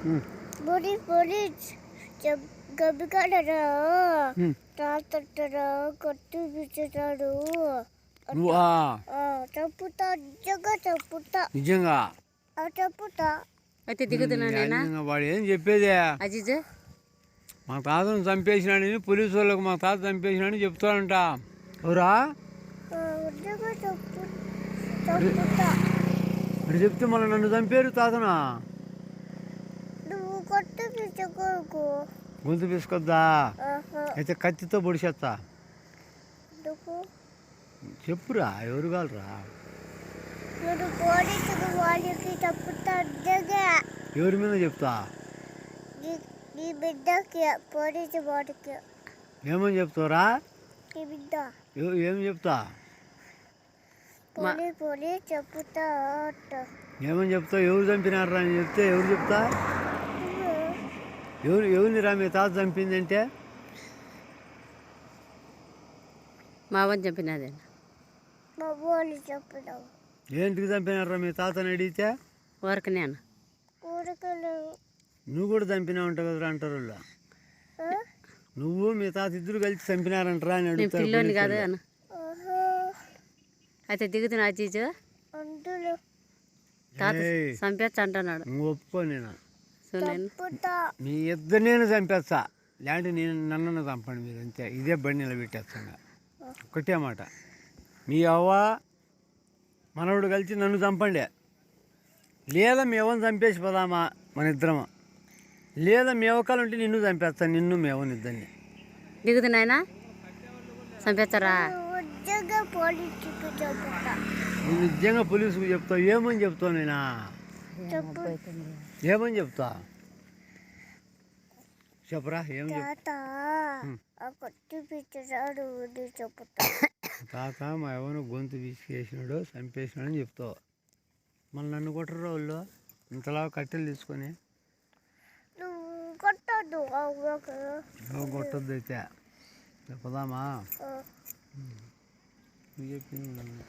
Police గబ్బికాడరా తాతరా కొట్టు పిచ్చుతాడు. చెప్పుతా నిజంగా చెప్పుతా. నిజంగా చెప్పుతా. అయితే దిగుతున్నా వాడు ఏం చెప్పేది? అజీజ్ మా తాతను చంపేసినాడని పోలీసు వాళ్ళకు మా తాత చంపేసినాడని చెప్తాడంట. ఎవరా ఇప్పుడు చెప్తే మళ్ళీ నన్ను చంపారు తాతనా? నువ్వు కొట్టు పిచ్చుకోకు. గొంతు తీసుకొద్దా? అయితే కత్తితో పొడిచేస్తా. చెప్పురా, ఎవరు కాలరా? వాళ్ళకి చెప్పుతా. ఎవరి మీద చెప్తా? నీ బిడ్డకి పోలీసు వాడికి. ఏమని చెప్తావురా? నీ బిడ్డ ఏమి చెప్తా? పోలీస్ చెప్పుతా. ఏమని చెప్తావు? ఎవరు చంపినారా అని చెప్తే ఎవరు చెప్తా? ఎవరిని రా మీ తాత చంపిందంటే? మా అవ్వని చంపినదే. మా వాళ్ళు చెప్పుతావు. ఏంటికి చంపినారా మీ తాతని అడిగితే? వరకు నేను నువ్వు కూడా చంపినా ఉంటావు కదరా అంటారు వాళ్ళు. నువ్వు మీ తాత ఇద్దరు కలిసి చంపినారంటరా అని అడుగుతారు. పిల్లోని కాదు అన్న. అయితే దిగుతున్నా అజీజ్ తాత చంపేచ్చ అంటున్నాడు. నువ్వు ఒప్పుకో. నేను చెప్పుతా. మీ ఇద్దరు నేను చంపేస్తా, లేదంటే నేను నన్ను చంపండి మీరు, అంతే. ఇదే బండి నిలబెట్టేస్తాను. ఒకటే మాట, మీ అవ్వ మనవడు కలిసి నన్ను చంపండి, లేదా మీ అవ్వని చంపేసి పోదామా మన ఇద్దరమా, లేదా మీ అవ్వకాలు ఉంటే నిన్ను చంపేస్తాను, నిన్ను మీ అవ్వని ఇద్దరిని. దిగుతున్నాయనా చంపేస్తారా? నువ్వు నిజంగా పోలీసుకు చెప్తావు. ఏమని చెప్తావు? నేనా ఏమని చెప్తా? చెప్పరా. ఏం తాత మా ఎవరు గొంతు విసికేసినాడు, చంపేసినాడు అని చెప్తావు. మళ్ళీ నన్ను కొట్టరు వాళ్ళు ఇంతలా కట్టెలు తీసుకొని. కొట్టద్దు అయితే చెప్పదామా? నువ్వు చెప్పింది.